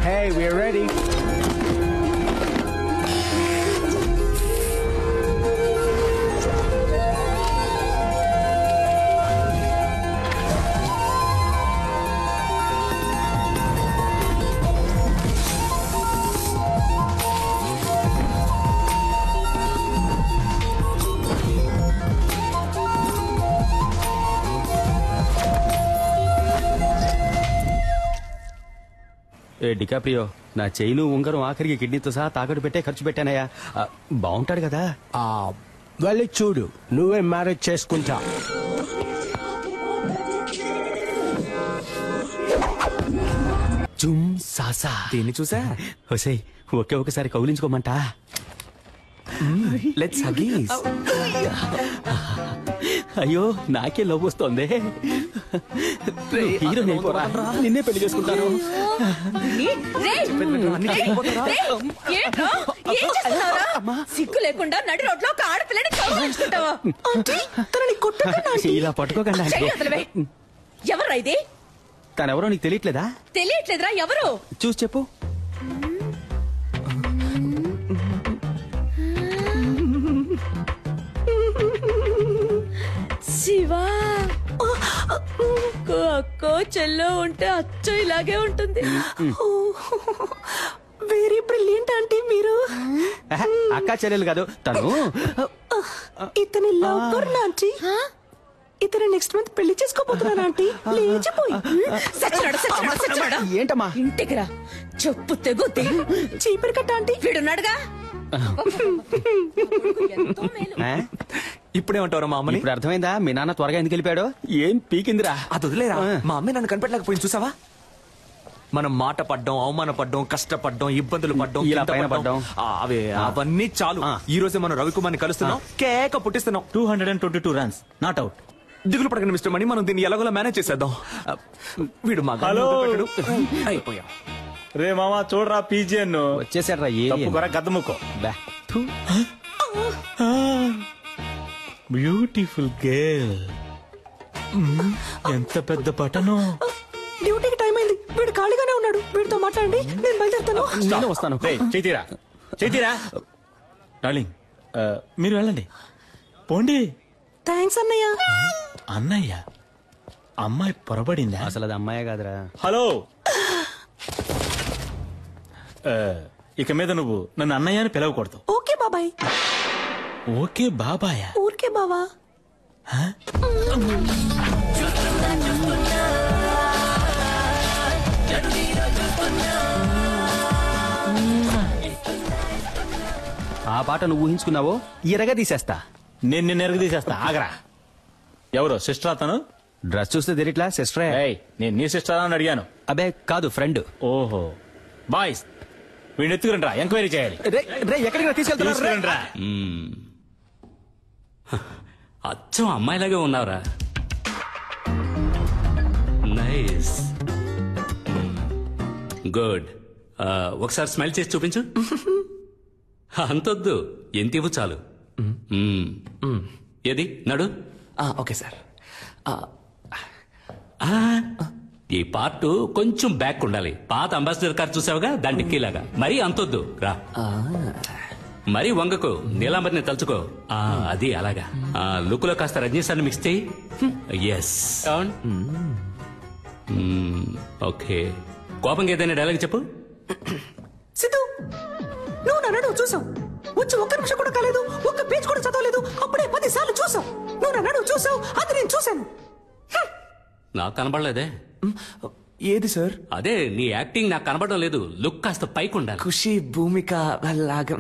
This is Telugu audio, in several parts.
Hey, we're ready. డికాప్రియో, నా చైను ఉంగరం ఆఖరికి కిడ్నీతో సహా తాకట్టు పెట్టే ఖర్చు పెట్టానయ్యా. బాగుంటాడు కదా? వెళ్ళి చూడు, నువ్వే మ్యారేజ్ చేసుకుంటా. జుమ్ సాసా. దీన్ని చూసా? ఒసేయ్, ఒకసారి కౌలించుకోమంటా? Let's Huggies. అయ్యో, నాకే లవ్ వస్తోంది. హీరో నిన్నే పెళ్లి చేసుకుంటాను. సిగ్గు లేకుండా నడి రోడ్లో ఒక ఆడపిల్లని కౌగిలించుకుంటావా? ఇలా పట్టుకోకండి. ఎవరు ఇది? తనెవరో నీకు తెలియట్లేదా? తెలియట్లేదురా, ఎవరు? చూసి చెప్పు. శివా, అక్కో చెల్లో ఉంటే అచ్చో ఇలాగే ఉంటుంది. వెరీ బ్రిలియంట్ ఆంటీ మీరు. అక్క చెల్లెలు కాదు తను. ఇతని లవ్ ఆంటీ. ఇతను నెక్స్ట్ మంత్ పెళ్లి చేసుకోబోతున్నాను ఆంటీ. లేచిపోయి ఏంటమ్మా? ఇంటికి రా, చెప్పు తెగుద్ది. చీపురు కట్ట ఆంటీ, వీడున్నాడుగా. ఇప్పుడేమంటారా మా అమ్మని? ఇప్పుడు అర్థమైందా మీ నాన్న త్వరగా ఎందుకు వెళ్ళిపోయాడు? ఏం పీకిందిరా? అది వదిలేరా. మా అమ్మే నన్ను కనిపెట్టలేకపోయింది చూసావా? మనం మాట పడ్డం, అవమాన పడ్డం, కష్టపడ్డం, ఇబ్బందులు పడ్డం, ఇలా పైన పడ్డం, అవన్నీ చాలు. ఈ రోజే మనం రవికుమార్ని కలుస్తున్నాం, కేక పుట్టిస్తున్నాం. 222 రన్స్, నాట్ అవుట్. దిగులు పడకండి మిస్టర్ మణి, మనం దీన్ని ఎలాగోలా మేనేజ్ చేసేద్దాం. వీడు మా అయిపోయా. రే మామా చూడరా, పీజియన్ వచ్చేసాడ్రా. గద్దముక్కో. Beautiful girl. ఎంత పెద్ద పటను. డ్యూటీకి టైం అయింది, వీడు ఖాళీగానే ఉన్నాడు. వీడితో మాట్లాడండి, నేను బయలుదేరుతాను. నేను వస్తాను. చేతిరా డార్లింగ్, మీరు వెళ్ళండి. పోండి. థ్యాంక్స్ అన్నయ్య. అన్నయ్య, అమ్మాయి పొరబడిందా? అసలు అది అమ్మాయే కాదురా. హలో, ఇక మీద నువ్వు నన్ను అన్నయ్య అని పిలవకూడదు. ఓకే బాబాయ్. ఓకే బాబాయా? ఊరికే బావా. ఆ పాట నువ్వు ఊహించుకున్నావో ఇరగా తీసేస్తా. నేను నిన్ను ఎరగ తీసేస్తా. ఆగరా. ఎవరో సిస్టర్ అతను? డ్రెస్ చూస్తే తెలియట్లా? సిస్టరే. నేను నీ సిస్టర్ అని అడిగాను. అబే కాదు, ఫ్రెండ్. ఓహో, బాయ్స్ వీడిని ఎత్తుకురండి రా, ఎంక్వైరీ చేయాలి. ఎక్కడికి తీసుకెళ్తున్నా? అచ్చం అమ్మాయిలాగే ఉన్నావురా. Nice, good. ఒకసారి స్మైల్ చేసి చూపించు. అంతొద్దు, ఎంత ఇవ్వు చాలు. ఏది నడు. Okay sir. ఈ పార్ట్ కొంచెం బ్యాక్ ఉండాలి. పాత అంబాసిడర్ కార్ చూసావుగా, దాని డిక్కీలాగా. మరీ అంతొద్దు రా. మరీ వంగకు, నీలాంబరిని తలుచుకో. అది అలాగా. లుక్ లో కాస్త రజనీశాన్ని మిక్స్ చేయి. ఎస్. ఓకే, కోపంగా ఏదైనా డైలాగ్ చెప్పు. సిద్ధు, నువ్వు నన్ను చూసావు. వచ్చి ఒక్క నిమిషం కూడా కాలేదు, ఒక్క పేజ్ కూడా చదవలేదు. అప్పుడే 10 సార్లు చూసావు. నువ్వు నన్ను చూసావు, అది నేను చూశాను. నాకు కనబడలేదే. ఏది సార్? అదే నీ యాక్టింగ్ నాకు కనబడడం లేదు. లుక్ కాస్త పైకి ఉండాలి. ఖుషి, భూమిక లాగా.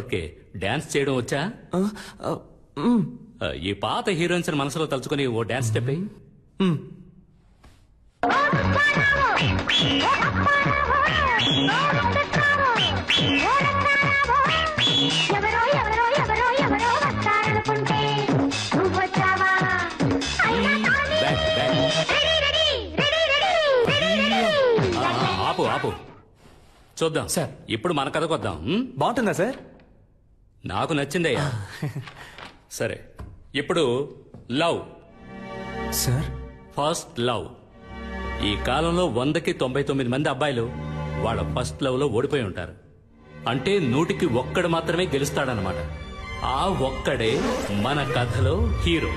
ఓకే, డాన్స్ చేయడం వచ్చా? ఈ పాత హీరోయిన్స్ మనసులో తలుచుకుని ఓ డాన్స్ స్టెప్. ఆపు ఆపు, చూద్దాం సార్. ఇప్పుడు మన కథకు వద్దాం. బాగుంటుందా సార్? నాకు నచ్చిందయ్యా. సరే, ఇప్పుడు లవ్ సార్. First love. ఈ కాలంలో 100కి 99 మంది అబ్బాయిలు వాళ్ళ ఫస్ట్ లవ్ లో ఓడిపోయి ఉంటారు. అంటే 100కి ఒక్కడు మాత్రమే గెలుస్తాడనమాట. ఆ ఒక్కడే మన కథలో హీరో.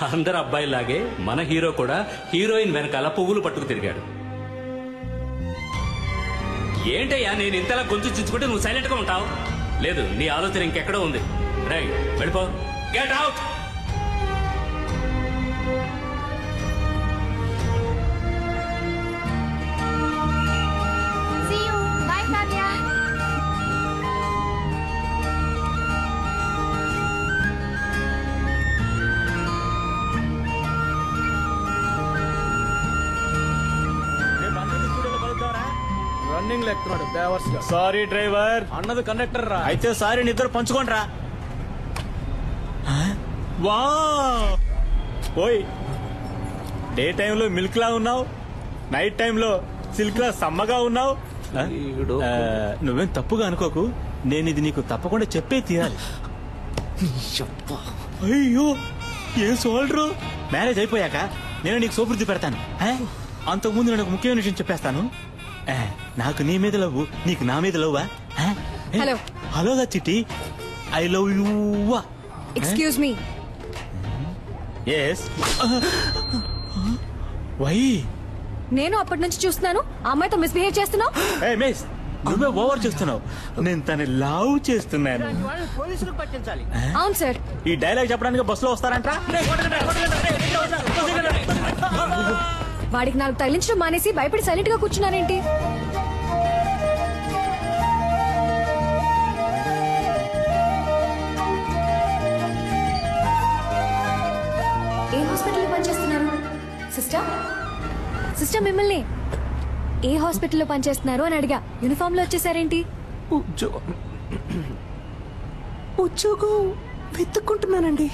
అందరు అబ్బాయిలాగే మన హీరో కూడా హీరోయిన్ వెనకాల పువ్వులు పట్టుకు తిరిగాడు. ఏంటయ్యా నేను ఇంతలా గొంతు చించుకుంటే నువ్వు సైలెంట్ గా ఉంటావు? లేదు, నీ ఆలోచన ఇంకెక్కడో ఉంది. రైట్, వెళ్ళిపో. Get out. రన్నింగ్ లెక్కున్నాడు బేవర్స్ గా. Sorry driver. అన్నది కండక్టర్ రా. అయితే సారీ, నిద్ర పంచుకోండి రా. వా ఓయ్, డే టైంలో మిల్క్ లా ఉన్నావు, నైట్ టైంలో సిల్క్ లా సమ్మగా ఉన్నావు. నువ్వేం తప్పుగా అనుకోకు, నేను ఇది నీకు తప్పకుండా చెప్పే తీరాలి. అయ్యో ఏం సోల్డరు. మ్యారేజ్ అయిపోయాక నేను నీకు సోపురుద్ది పెడతాను. అంతకుముందు నేను ఒక ముఖ్యమైన విషయం చెప్పేస్తాను. నాకు నీ మీద లవ్వు, నీకు నా మీద లవ్వా? Hello hello Chitti, I love you. Excuse me. Yes. Why? నేను అప్పటి నుంచి చూస్తున్నాను ఆ అమ్మాయితో మిస్బిహేవ్ చేస్తున్నావు. మిస్, నువ్వే ఓవర్ చేస్తున్నావు. నేను తన లవ్ చేస్తున్నాను. పోలీసులకు పట్టించాలి. అవును సార్. ఈ డైలాగ్ చెప్పడానికి బస్సులో వస్తారంట. వాడికి నాకు తగిలించడం మానేసి భయపడి సైలెంట్ గా కూర్చున్నారేంటి? ఏ హాస్పిటల్లో పనిచేస్తున్నారు సిస్టర్? సిస్టర్ మిమ్మల్ని ఏ హాస్పిటల్లో పనిచేస్తున్నారు అని అడిగా. యూనిఫామ్ లో వచ్చేసారేంటి? ఉద్యోగం వెతుక్కుంటున్నానండి.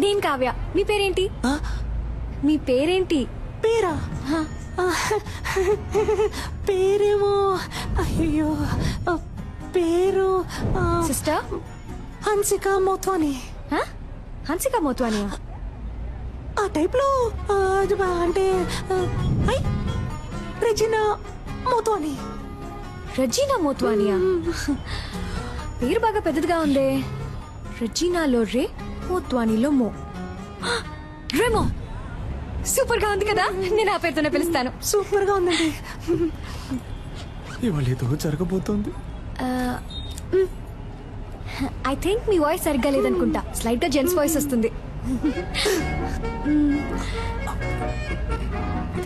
నేను కావ్య. మీ పేరేంటి? మీ పేరేంటి? పేరా? పేరేమో అయ్యో పేరు సిస్టర్ హన్సిక మోత్వాని. హన్సిక మోత్వానియా? ఆ టైప్ లో అంటే రెజినా మోత్వాని. రెజీనా మోత్వానియా? పేరు బాగా పెద్దదిగా ఉందే. రెజీనాలో రే, మోత్వానిలో మో. రేమో సూపర్ గా ఉంది కదా. నేను ఆ పేరుతోనే పిలుస్తాను. సూపర్ గా ఉందండి. ఇవాళ ఏదో జరగబోతోంది. ఐ థింక్ మీ వాయిస్ సరిగ్గా లేదనుకుంటా. స్లైట్ గా జెంట్స్ వాయిస్ వస్తుంది.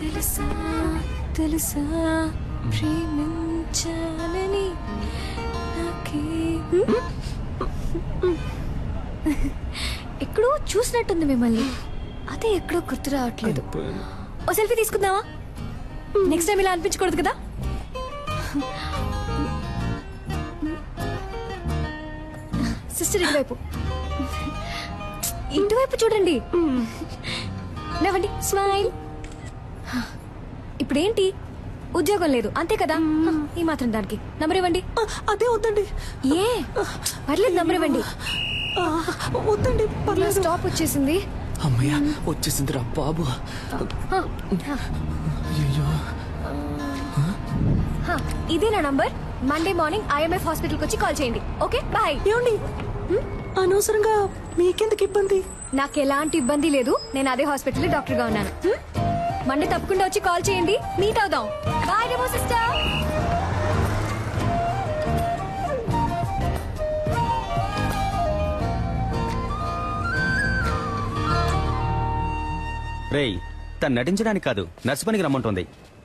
తెలుసా తెలుసా ప్రేమించాలని నాకే. ఎక్కడో చూసినట్టుంది మిమ్మల్ని. అదే ఎక్కడో గుర్తు రావట్లేదు. ఓ సెల్ఫీ తీసుకుందామా? నెక్స్ట్ టైం ఇలా అనిపించకూడదు కదా. సిస్టర్ ఇటువైపు, ఇటువైపు చూడండి. నవ్వండి, స్మైల్. ఇప్పుడేంటి, ఉద్యోగం లేదు అంతే కదా. ఈ మాత్రం దానికి నంబర్ ఇవ్వండి. అదే వద్దండి. ఏ పర్లేదు, నంబర్ ఇవ్వండి. వద్దండి పర్లేదు. స్టాప్ వచ్చేసింది. అమ్మయ్య వచ్చేసిందిరా బాబు. ఇదే నా నంబర్. మండే మార్నింగ్ IMF హాస్పిటల్కి వచ్చి కాల్ చేయండి. Okay bye. ఏమండి అనవసరంగా మీకెందుకు ఇబ్బంది? నాకు ఎలాంటి ఇబ్బంది లేదు. నేను అదే హాస్పిటల్లో డాక్టర్ గా ఉన్నాను. మండే తప్పకుండా వచ్చి కాల్ చేయండి. మీట్ అవుదాం. Bye demo sister. రేయ్, తను నటించడానికి కాదు నర్సు పనికి రమ్మంటుంది.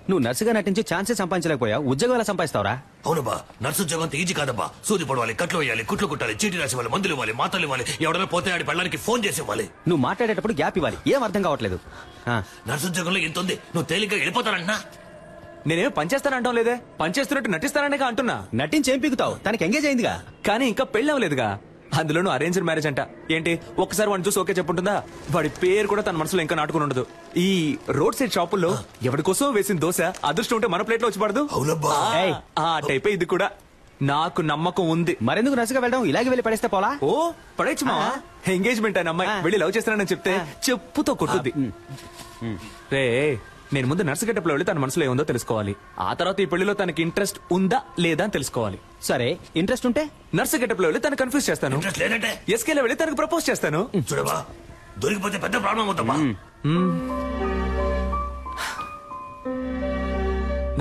నువ్వు నర్సుగా నటించి ఛాన్సే సంపాదించలేకపోయా, ఉద్యోగం ఎలా సంపాదిస్తావురా? అవునబ్బా, నర్సు ఉద్యోగం అంత ఈజీ కాదబ్బా. సూది పడవాలి, కట్లు వేయాలి, కుట్లు కుట్టాలి, చీటీ రాసి ఇవ్వాలి, మందులు ఇవ్వాలి, మాతలు ఇవ్వాలి, ఎవడైనా పోతే ఆడి పెళ్ళడానికి ఫోన్ చేసి ఇవ్వాలి. నువ్వు మాట్లాడేటప్పుడు గ్యాప్ ఇవ్వాలి. ఏం అర్థం కావట్లేదు. నర్సు ఉద్యోగంలో ఎంత ఉంది? నువ్వు తేలిగ్గా వెళ్ళిపోతానంటున్నా. నేనేమో పనిచేస్తానంటాం లేదే, పనిచేస్తున్నట్టు నటిస్తాననే అంటున్నా. నటించి ఏం పీకుతావు? తనకి ఎంగేజ్ అయిందిగా. కానీ ఇంకా పెళ్లి అవ్వలేదుగా. అందులోనూ అరేంజ్డ్ మ్యారేజ్ అంట. ఏంటి ఒక్కసారి వాడిని చూసి ఓకే చెప్పుంటుందా? వాడి పేరు కూడా తన మనసులో ఇంకా నాటుకుని ఉండదు. ఈ రోడ్ సైడ్ షాపుల్లో ఎవరి కోసం వేసిన దోశ అదృష్టం ఉంటే మన ప్లేట్ లో వచ్చి పడదు. అవునబ్బా. ఆ టైపే ఇది కూడా. నాకు నమ్మకం ఉంది. మరెందుకు నర్సుగా వెళ్ళడం? ఇలాగే వెళ్ళి పడేస్తే పోలా? ఓ పడేచ్చు మా. ఎంగేజ్మెంట్ అయిన అమ్మాయి వెళ్ళి లవ్ చేస్తానని చెప్తే చెప్పుతో కొట్టుద్ది. రే నేను ముందు నర్సు గెటప్లో వెళ్ళి తన మనసులో ఏముందో తెలుసుకోవాలి. ఆ తర్వాత ఈ పెళ్లిలో తనకి ఇంట్రెస్ట్ ఉందా లేదా అని తెలుసుకోవాలి. సరే ఇంట్రెస్ట్ ఉంటే నర్సు గెటప్లో వెళ్ళి తను కన్ఫ్యూజ్ చేస్తాను. ఇంట్రెస్ట్ లేదంటే ఎస్కేలో వెళ్ళి తనకు ప్రపోజ్ చేస్తాను. చూడబా, దొరికిపోతే పెద్ద ప్రాబ్లం అవుతామా?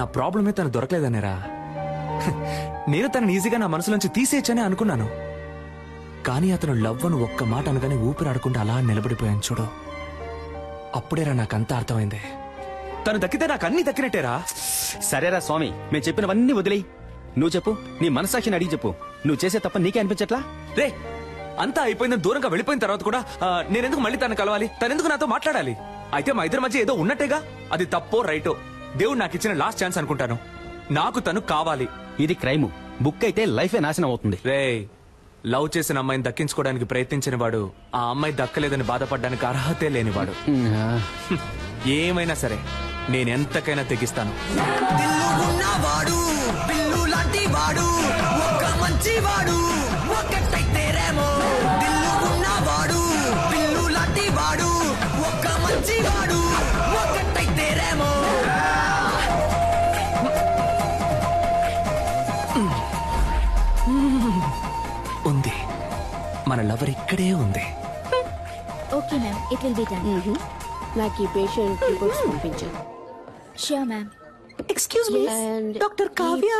నా ప్రాబ్లమే తను దొరకలేదనేరా. నేను తనని ఈజీగా నా మనసులోంచి తీసేయచ్చని అనుకున్నాను. కానీ అతను లవ్ అని ఒక్క మాట అనగానే ఊపిరాడకుండా అలా నిలబడిపోయాను చూడు. అప్పుడేరా నాకంతా అర్థమైంది. తను దక్కితే నాకు అన్ని దక్కినట్టేరా. సరేరా స్వామి, మేము చెప్పినవన్నీ వదిలేయి. నువ్వు చెప్పు, నీ మనసాక్షిని అడిగి చెప్పు. నువ్వు చేసే తప్ప నీకే అనిపించట్లా? రే, అంతా అయిపోయిందని దూరంగా వెళ్ళిపోయిన తర్వాత కూడా నేనెందుకు మళ్ళీ తను కలవాలి? తనెందుకు నాతో మాట్లాడాలి? అయితే మా ఇద్దరి మధ్య ఏదో ఉన్నట్టేగా. అది తప్పో రైటో దేవుడు నాకు ఇచ్చిన లాస్ట్ ఛాన్స్ అనుకుంటాను. నాకు తను కావాలి. ఇది క్రైమ్. బుక్ అయితే లైఫే నాశనం అవుతుంది. రే, లవ్ చేసిన అమ్మాయిని దక్కించుకోవడానికి ప్రయత్నించిన వాడు ఆ అమ్మాయి దక్కలేదని బాధపడడానికి అర్హతే లేనివాడు. ఏమైనా సరే నేనెంతకైనా తెగిస్తాను. వాడు పిల్లు లాంటి వాడు, ఒక మంచి వాడు, ఒకటైతే రేమో. దిల్లు ఉన్నవాడు పిల్లు లాంటి వాడు, ఒక మంచి వాడు, ఒకటైతే రేమో. ఉంది, మన లవర్ ఇక్కడే ఉంది. Okay ma'am, it will be done. నాకు ఈ పేషెంట్ రిపోర్ట్స్ పంపించు. Sure ma'am. Excuse me, And doctor Kavya.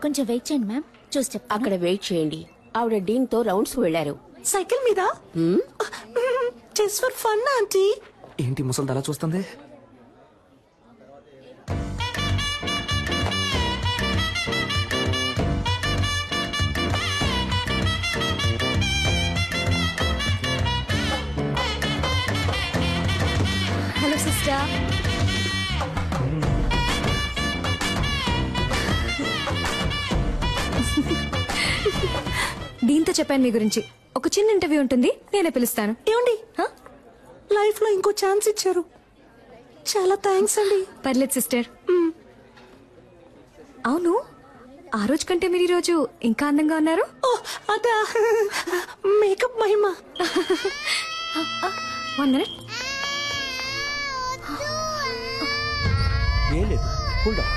కొంచెం వెయిట్ చేయండి మ్యామ్, చూసి చెప్తాను. అక్కడ వెయిట్ చేయండి. ఆవిడ డీన్ తో రౌండ్స్ వెళ్లారు. సైకిల్ మీద జస్ట్ ఫర్ ఫన్ ఆంటీ. ఏంటి ముసలి అలా చూస్తుంది? Hello sister. దీంతో చెప్పాను మీ గురించి. ఒక చిన్న ఇంటర్వ్యూ ఉంటుంది, నేనే పిలుస్తాను. ఏమండి, లైఫ్ లో ఇంకో ఛాన్స్ ఇచ్చారు, చాలా థ్యాంక్స్ అండి. పర్లేదు సిస్టర్. అవును, ఆ రోజు కంటే మీరు ఈ రోజు ఇంకా అందంగా ఉన్నారు. ఓ అదా, మేకప్ మహిమ. 1 minute. ఏం లేదు, కూల్ డౌన్.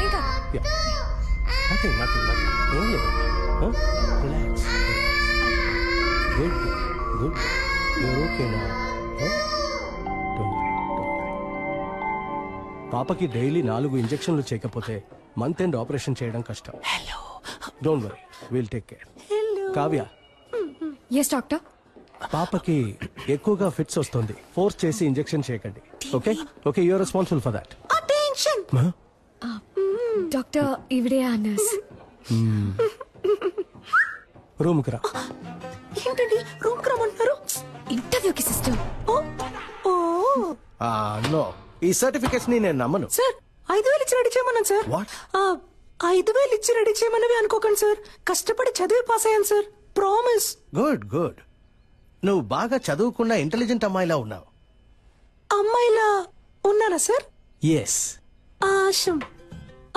ఇంకా నథింగ్ ఏం లేదు. Relax. Good good, you're okay నా. పాపకి డైలీ 4 ఇంజెక్షన్లు చేయకపోతే మంత్ ఎండ్ ఆపరేషన్ చేయడం కష్టం. Don't worry, will take care. Kavya, yes doctor. పాపకి ఎక్కువగా ఫిట్స్ వస్తుంది, ఫోర్స్ చేసి ఇంజెక్షన్ చేయకండి. Okay okay, you are responsible for that. Attention. Doctor, ఈవిడే ఆ నర్స్. రూమ్కి రా. ఏంటండి రూమ్ కి రమ్మంటున్నారు? ఇంటర్వ్యూకి సిస్టర్. నో, ఈ సర్టిఫికెట్స్ ని నేను నమ్మను. సార్ 5,000 ఇచ్చి రెడీ చేయమన్నాను సార్. What? 5,000 ఇచ్చి రెడీ చేయమన్నవి అనుకోకండి సార్. కష్టపడి చదివి పాస్ అయ్యాను సార్, ప్రామిస్. Good good. నువ్వు బాగా చదువుకున్న ఇంటెలిజెంట్ అమ్మాయిలా ఉన్నావు. అమ్మాయిలా ఉన్నానా సార్? ఎస్. ఆశం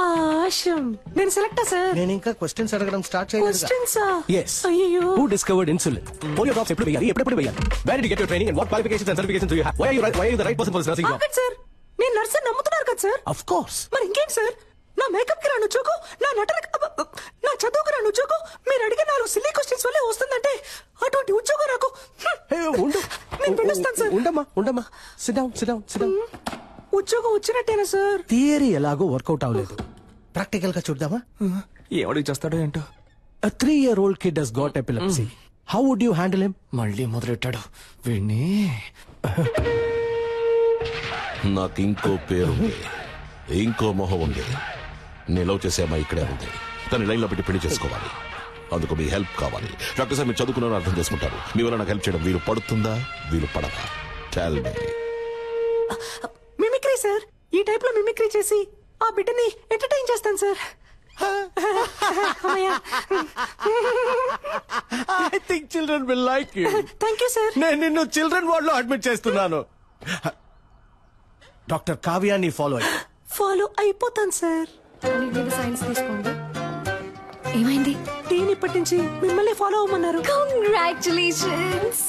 ఆశం. నేను సెలెక్టా సార్? నేను ఇంకా క్వశ్చన్స్ అడగడం స్టార్ట్ చేయలేదు. క్వశ్చన్సా? Yes. అయ్యో. Who discovered insulin? Polio drops ఎప్పుడు వేయాలి, ఎప్పుడు వేయాలి? Where did you get your training and what qualifications and certifications do you have? Why are you the right person for this nursing job? ఆగండి సార్, నేను నర్సు నమ్ముతున్నారు కదా సార్? Of course. మరి ఇంకేంటి సార్? నా మేకప్ కి రాను ఉద్యోగం, నా నటనకి, నా చదువుకు రాను ఉద్యోగం, మీరు అడిగే 4 సిల్లీ క్వశ్చన్స్ వల్లే వస్తుందంటే అటువంటి ఉద్యోగం నాకు. Hey, ఉండు. నేను పిలుస్తాను సార్. ఉండమ్మా. Sit down. ఉద్యోగం వచ్చినట్టేనా సార్? థియరీ ఎలాగో వర్కౌట్ అవ్వలేదు, ప్రాక్టికల్ గా చూద్దామా? ఏమడికి చేస్తాడో ఏంటో. A 3-year-old kid has got epilepsy. How would you handle him? మళ్ళీ మొదలెట్టాడు వీణ్ణి. నాకు ఇంకో పేరుంది, ఇంకో మొహం ఉంది. నేను లవ్ చేసే అమ్మాయి ఇక్కడే ఉంది. తను లైన్లో పెట్టి పెళ్లి చేసుకోవాలి. అందుకు మీ హెల్ప్ కావాలి. డాక్టర్ సార్, మీరు చదువుకున్నారని అర్థం చేసుకుంటారు. మీ వల్ల నాకు హెల్ప్ చేయడం వీలు పడుతుందా, వీలు పడదా? Tell me. మిమిక్రీ సార్, ఈ టైప్ లో మిమిక్రీ చేసి ఆ బిడ్డని ఎంటర్టైన్ చేస్తాను sir. I think children will like you. Thank you sir. నేను నిన్ను చిల్డ్రన్ వార్డ్ లో అడ్మిట్ చేస్తున్నాను. డాక్టర్ కావ్యాని ఫాలో అయ్యి. ఫాలో అయిపోతాను సార్. సైన్స్ తీసుకోండి. ఏమైంది? దీని ఇప్పటి నుంచి మిమ్మల్ని ఫాలో అవ్వమన్నారు. కంగ్రాచులేషన్స్.